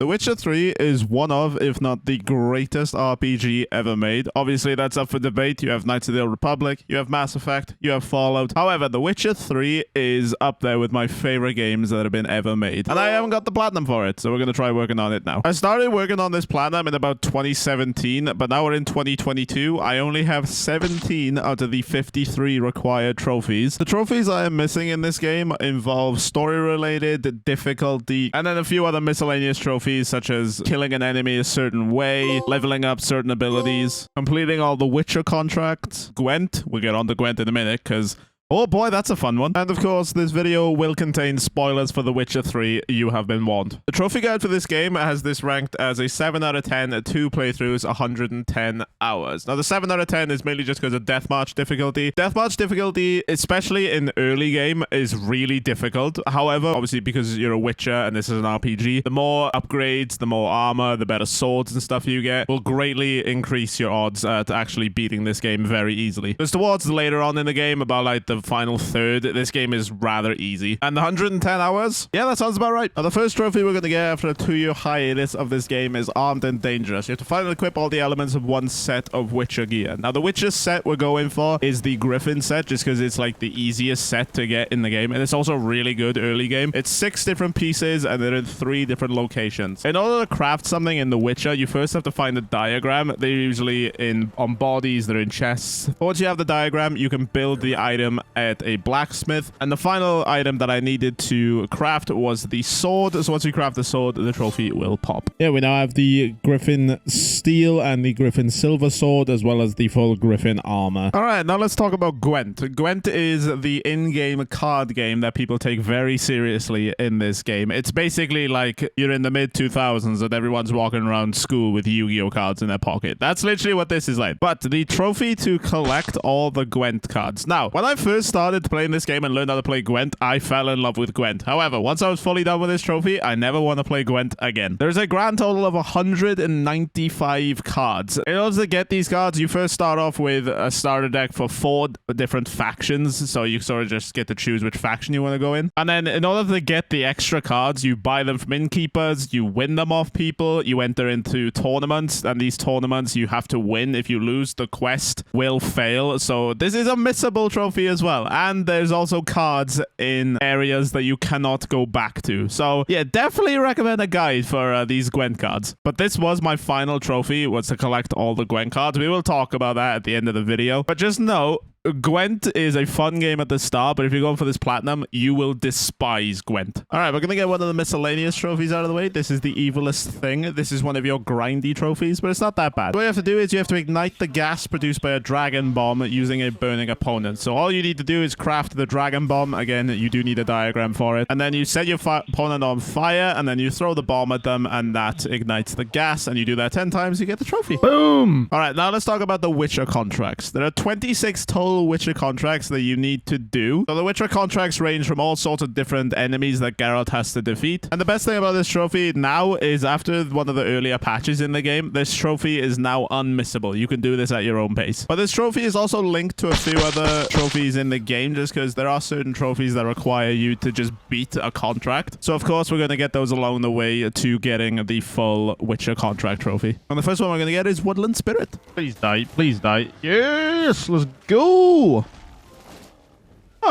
The Witcher 3 is one of, if not the greatest RPG ever made. Obviously, that's up for debate. You have Knights of the Old Republic, you have Mass Effect, you have Fallout. However, The Witcher 3 is up there with my favorite games that have been ever made. And I haven't got the platinum for it, so we're going to try working on it now. I started working on this platinum in about 2017, but now we're in 2022. I only have 17 out of the 53 required trophies. The trophies I am missing in this game involve story-related, difficulty, and then a few other miscellaneous trophies such as killing an enemy a certain way, leveling up certain abilities, completing all the Witcher contracts, Gwent. We'll get on to Gwent in a minute because oh boy, that's a fun one. And of course, this video will contain spoilers for The Witcher 3. You have been warned. The trophy guide for this game has this ranked as a 7 out of 10 at 2 playthroughs, 110 hours. Now, the 7 out of 10 is mainly just because of deathmatch difficulty. Deathmatch difficulty, especially in early game, is really difficult. However, obviously, because you're a Witcher and this is an RPG, the more upgrades, the more armor, the better swords and stuff you get will greatly increase your odds to actually beating this game very easily. Because towards later on in the game, about like the final third, this game is rather easy. And the 110 hours? Yeah, that sounds about right. Now, the first trophy we're going to get after a 2-year hiatus of this game is Armed and Dangerous. You have to finally equip all the elements of one set of Witcher gear. Now, the Witcher set we're going for is the Griffin set, just because it's like the easiest set to get in the game. And it's also really good early game. It's 6 different pieces and they're in 3 different locations. In order to craft something in The Witcher, you first have to find a diagram. They're usually on bodies, they're in chests. Once you have the diagram, you can build the item at a blacksmith. And the final item that I needed to craft was the sword. So once you craft the sword, the trophy will pop. Yeah, we now have the Griffin steel and the Griffin silver sword, as well as the full Griffin armor. All right, now let's talk about Gwent. Gwent is the in-game card game that people take very seriously in this game. It's basically like you're in the mid-2000s and everyone's walking around school with Yu-Gi-Oh cards in their pocket. That's literally what this is like. But the trophy to collect all the Gwent cards. Now, when I first started playing this game and learned how to play Gwent, I fell in love with Gwent. However, once I was fully done with this trophy, I never want to play Gwent again. There's a grand total of 195 cards. In order to get these cards, you first start off with a starter deck for 4 different factions, so you sort of just get to choose which faction you want to go in. And then in order to get the extra cards, you buy them from innkeepers, you win them off people, you enter into tournaments, and these tournaments you have to win. If you lose, the quest will fail. So this is a missable trophy as well. And there's also cards in areas that you cannot go back to. So yeah, definitely recommend a guide for these Gwent cards. But this was my final trophy, was to collect all the Gwent cards. We will talk about that at the end of the video. But just know, Gwent is a fun game at the start, but if you're going for this platinum, you will despise Gwent. All right, we're going to get one of the miscellaneous trophies out of the way. This is the evilest thing. This is one of your grindy trophies, but it's not that bad. What you have to do is you have to ignite the gas produced by a dragon bomb using a burning opponent. So all you need to do is craft the dragon bomb. Again, you do need a diagram for it. And then you set your opponent on fire, and then you throw the bomb at them, and that ignites the gas. And you do that 10 times, you get the trophy. Boom! All right, now let's talk about the Witcher contracts. There are 26 total Witcher contracts that you need to do. So the Witcher contracts range from all sorts of different enemies that Geralt has to defeat. And the best thing about this trophy now is after one of the earlier patches in the game, this trophy is now unmissable. You can do this at your own pace. But this trophy is also linked to a few other trophies in the game, just because there are certain trophies that require you to just beat a contract. So of course we're going to get those along the way to getting the full Witcher contract trophy. And the first one we're going to get is Woodland Spirit. Please die. Please die. Yes! Let's go! Oh,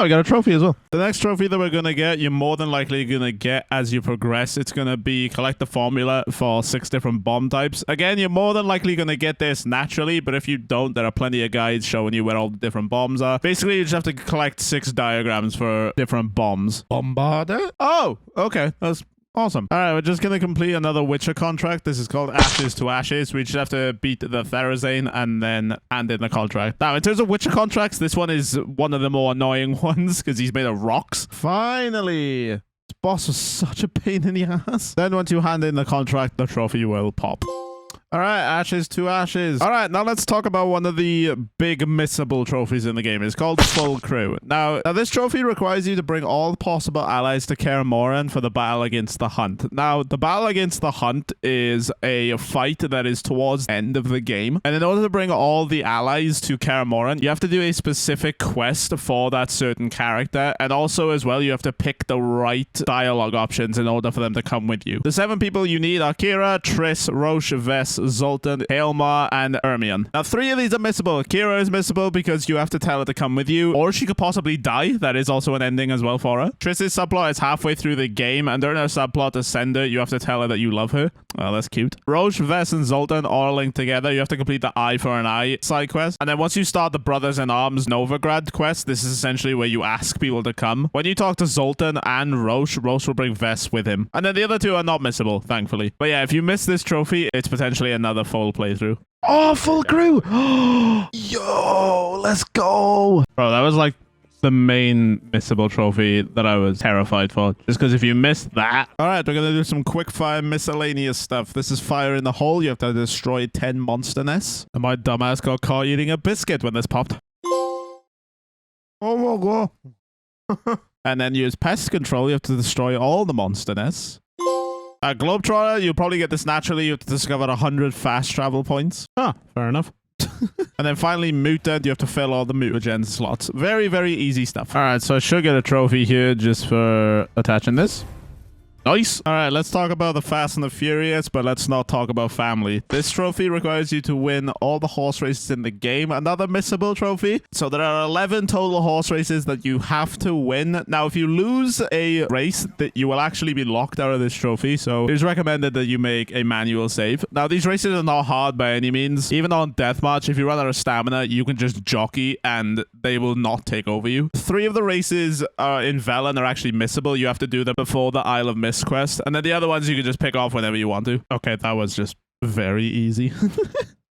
we got a trophy as well. The next trophy that we're going to get, you're more than likely going to get as you progress. It's going to be collect the formula for 6 different bomb types. Again, you're more than likely going to get this naturally, but if you don't, there are plenty of guides showing you where all the different bombs are. Basically, you just have to collect 6 diagrams for different bombs. Bombarder? Oh, okay. That's awesome. All right, we're just going to complete another Witcher contract. This is called Ashes to Ashes. We just have to beat the Therazane and then hand in the contract. Now, in terms of Witcher contracts, this one is one of the more annoying ones because he's made of rocks. Finally! This boss was such a pain in the ass. Then once you hand in the contract, the trophy will pop. All right, ashes to ashes. All right, now let's talk about one of the big missable trophies in the game. It's called Full Crew. Now this trophy requires you to bring all possible allies to Kaer Morhen for the battle against the Hunt. Now, the battle against the Hunt is a fight that is towards the end of the game. And in order to bring all the allies to Kaer Morhen, you have to do a specific quest for that certain character. And also, as well, you have to pick the right dialogue options in order for them to come with you. The 7 people you need are Kira, Triss, Roche, Vess, Zoltan, Haelmar, and Ermion. Now, 3 of these are missable. Kira is missable because you have to tell her to come with you, or she could possibly die. That is also an ending as well for her. Triss's subplot is halfway through the game, and during her subplot to send her, you have to tell her that you love her. Oh, that's cute. Roche, Vess, and Zoltan all linked together. You have to complete the Eye for an Eye side quest. And then once you start the Brothers in Arms Novigrad quest, this is essentially where you ask people to come. When you talk to Zoltan and Roche, Roche will bring Vess with him. And then the other 2 are not missable, thankfully. But yeah, if you miss this trophy, it's potentially another full playthrough. Oh, full crew! Yo, let's go! Bro, that was like the main missable trophy that I was terrified for. Just because if you missed that... Alright, we're going to do some quick fire miscellaneous stuff. This is fire in the hole. You have to destroy 10 monster nests. And my dumbass got caught eating a biscuit when this popped. Oh my god. And then use pest control. You have to destroy all the monster nests. Globetrotter, you'll probably get this naturally. You have to discover 100 fast travel points. Ah, fair enough. And then finally, mutant. You have to fill all the mutagen slots. Very, very easy stuff. All right, so I should get a trophy here just for attaching this. Nice. All right, let's talk about the Fast and the Furious, but let's not talk about family. This trophy requires you to win all the horse races in the game. Another missable trophy. So there are 11 total horse races that you have to win. Now, if you lose a race, that you will actually be locked out of this trophy. So it is recommended that you make a manual save. Now, these races are not hard by any means. Even on deathmatch, if you run out of stamina, you can just jockey and they will not take over you. 3 of the races in Velen are actually missable. You have to do them before the Isle of Mist quest, and then the other ones you can just pick off whenever you want to. Okay, that was just very easy.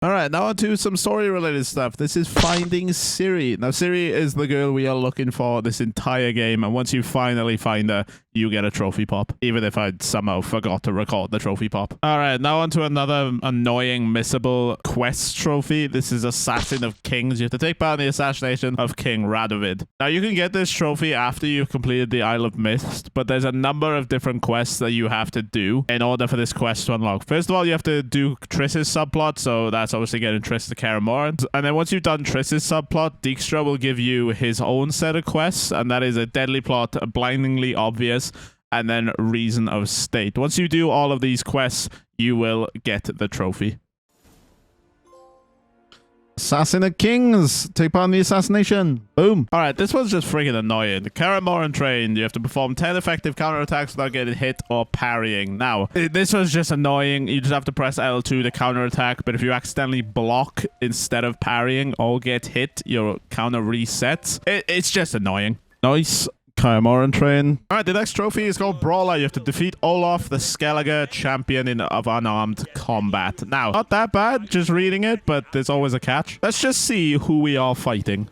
All right, now on to some story-related stuff. This is finding Ciri. Now, Ciri is the girl we are looking for this entire game, and once you finally find her, you get a trophy pop, even if I somehow forgot to record the trophy pop. All right, now on to another annoying missable quest trophy. This is Assassin of Kings. You have to take part in the assassination of King Radovid. Now, you can get this trophy after you've completed the Isle of Mist, but there's a number of different quests that you have to do in order for this quest to unlock. First of all, you have to do Triss's subplot, so that's obviously getting Triss to Kaer Morhen. And then once you've done Triss's subplot, Dijkstra will give you his own set of quests, and that is a deadly plot, blindingly obvious, and then Reason of State. Once you do all of these quests, you will get the trophy. Assassin of Kings. Take part in the assassination. Boom. All right, this one's just freaking annoying. The Kaer Morhen train. You have to perform 10 effective counterattacks without getting hit or parrying. Now, this was just annoying. You just have to press L2 to counterattack, but if you accidentally block instead of parrying or get hit, your counter resets. It's just annoying. Nice. Kaer Morhen train. All right, the next trophy is called Brawler. You have to defeat Olaf, the Skellige champion of unarmed combat. Now, not that bad, just reading it, but there's always a catch. Let's just see who we are fighting.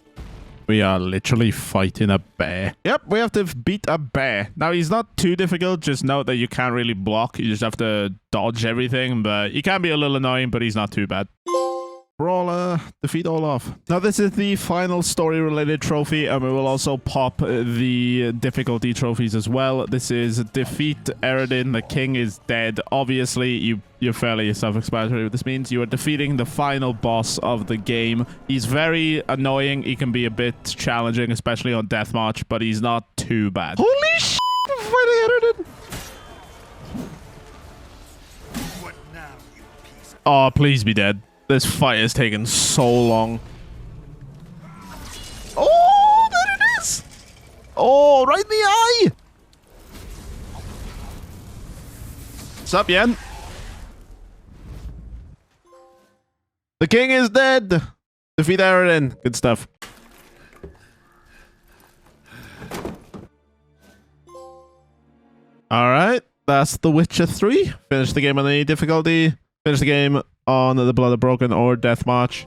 We are literally fighting a bear. Yep, we have to beat a bear. Now, he's not too difficult. Just note that you can't really block. You just have to dodge everything, but he can be a little annoying, but he's not too bad. Brawler, defeat Olaf. Now, this is the final story-related trophy, and we will also pop the difficulty trophies as well. This is defeat Eredin. The king is dead. Obviously, you're fairly self-explanatory what this means. You are defeating the final boss of the game. He's very annoying. He can be a bit challenging, especially on deathmatch, but he's not too bad. Holy shit! Fighting Eredin! What now, you piece of... Oh, please be dead. This fight has taken so long. Oh, there it is! Oh, right in the eye! What's up, Yen? The king is dead! Defeat Eredin. Good stuff. Alright, that's The Witcher 3. Finish the game on any difficulty. Finish the game on the Blood of Broken or Deathmatch.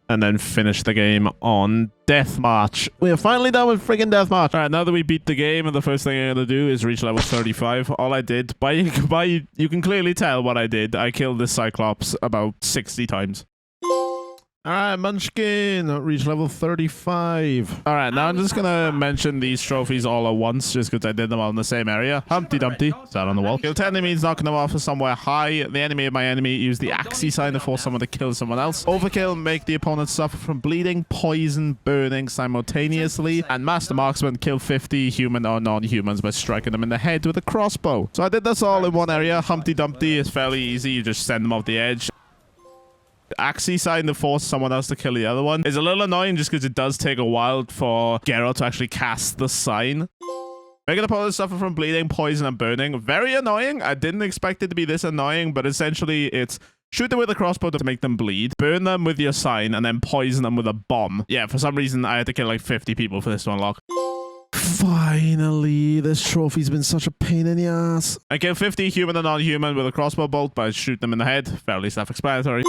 and then finish the game on Deathmatch. We are finally done with friggin' Deathmatch. All right, now that we beat the game, the first thing I'm gonna do is reach level 35. All I did, you can clearly tell what I did. I killed this Cyclops about 60 times. Alright, Munchkin, reach level 35. Alright, now I'm just gonna mention these trophies all at once, just because I did them all in the same area. Humpty Dumpty, sat on the wall. Kill 10 enemies, knocking them off somewhere high. The enemy of my enemy, use the axis sign to force someone to kill someone else. Overkill, make the opponent suffer from bleeding, poison, burning simultaneously. And Master Marksman, kill 50 human or non-humans by striking them in the head with a crossbow. So I did this all in one area. Humpty Dumpty is fairly easy, you just send them off the edge. Axis sign to force someone else to kill the other one is a little annoying just because it does take a while for Geralt to actually cast the sign. Make an opponent suffer from bleeding, poison, and burning. Very annoying. I didn't expect it to be this annoying, but essentially it's shoot them with a crossbow to make them bleed, burn them with your sign, and then poison them with a bomb. Yeah, for some reason I had to kill like 50 people for this to unlock. Finally, this trophy's been such a pain in the ass. I kill 50 human and non-human with a crossbow bolt by shooting them in the head. Fairly self-explanatory.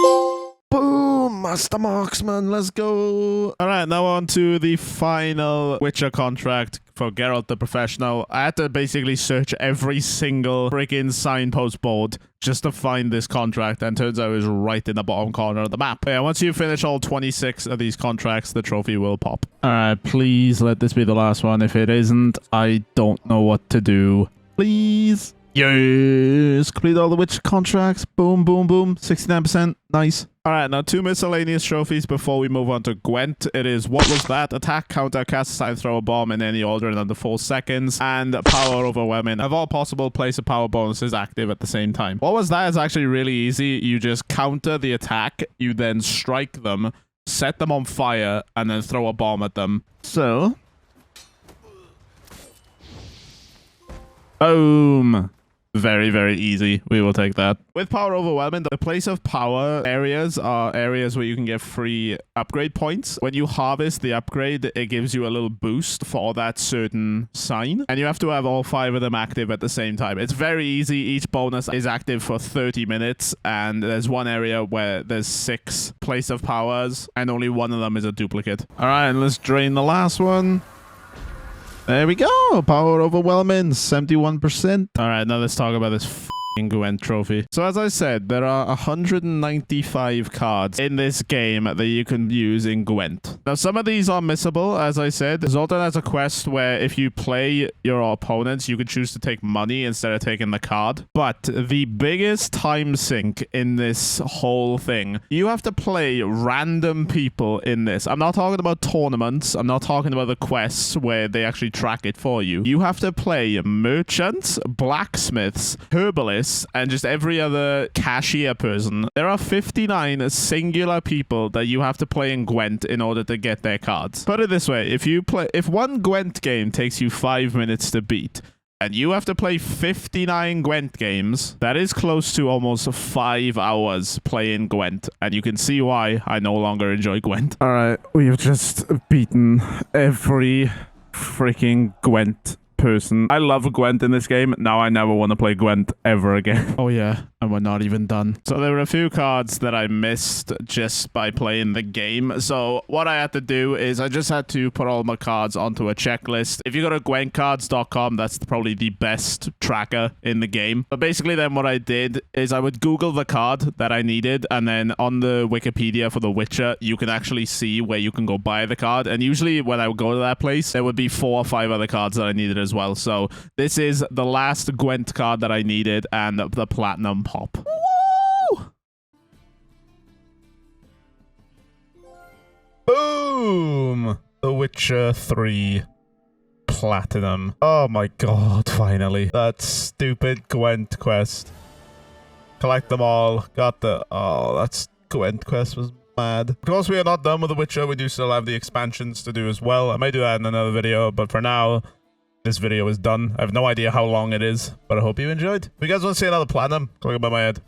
Boom! Master Marksman, let's go! Alright, now on to the final Witcher contract for Geralt the Professional. I had to basically search every single freaking signpost board just to find this contract, and turns out it was right in the bottom corner of the map. Yeah, once you finish all 26 of these contracts, the trophy will pop. Alright, please let this be the last one. If it isn't, I don't know what to do. Please? Yes! Complete all the Witcher contracts. Boom, boom, boom. 69%. Nice. Alright, now 2 miscellaneous trophies before we move on to Gwent. It is What Was That? Attack, counter, cast, assign, throw a bomb in any order in under 4 seconds. And Power Overwhelming. Have all possible place of power bonuses active at the same time. What Was That is actually really easy. You just counter the attack, you then strike them, set them on fire, and then throw a bomb at them. So... boom! Very, very easy. We will take that. With Power Overwhelming, the place of power areas are areas where you can get free upgrade points. When you harvest the upgrade, it gives you a little boost for that certain sign. And you have to have all 5 of them active at the same time. It's very easy. Each bonus is active for 30 minutes. And there's one area where there's 6 place of powers. And only one of them is a duplicate. All right, and let's drain the last one. There we go. Power Overwhelming, 71%. All right, now let's talk about this f***ing Gwent trophy. So as I said, there are 195 cards in this game that you can use in Gwent. Now, some of these are missable, as I said. Zoltan has a quest where if you play your opponents, you can choose to take money instead of taking the card. But the biggest time sink in this whole thing, you have to play random people in this. I'm not talking about tournaments. I'm not talking about the quests where they actually track it for you. You have to play merchants, blacksmiths, herbalists, and just every other cashier person. There are 59 singular people that you have to play in Gwent in order to get their cards. Put it this way, if one Gwent game takes you 5 minutes to beat, and you have to play 59 Gwent games, that is close to almost 5 hours playing Gwent, and you can see why I no longer enjoy Gwent. Alright, we've just beaten every freaking Gwent person. I love Gwent in this game. Now I never want to play Gwent ever again. Oh yeah, and we're not even done. So there were a few cards that I missed just by playing the game. So what I had to do is I just had to put all my cards onto a checklist. If you go to gwentcards.com, that's probably the best tracker in the game. But basically then what I did is I would Google the card that I needed, and then on the Wikipedia for The Witcher, you can actually see where you can go buy the card. And usually when I would go to that place, there would be 4 or 5 other cards that I needed as well. So this is the last Gwent card that I needed, and the Platinum Pop. Woo! Boom! The Witcher 3 Platinum. Oh my god, finally. That stupid Gwent quest. Collect them all. Got the... oh, that Gwent quest was mad. Of course, we are not done with The Witcher. We do still have the expansions to do as well. I may do that in another video, but for now... this video is done. I have no idea how long it is, but I hope you enjoyed. If you guys want to see another platinum, click above my head.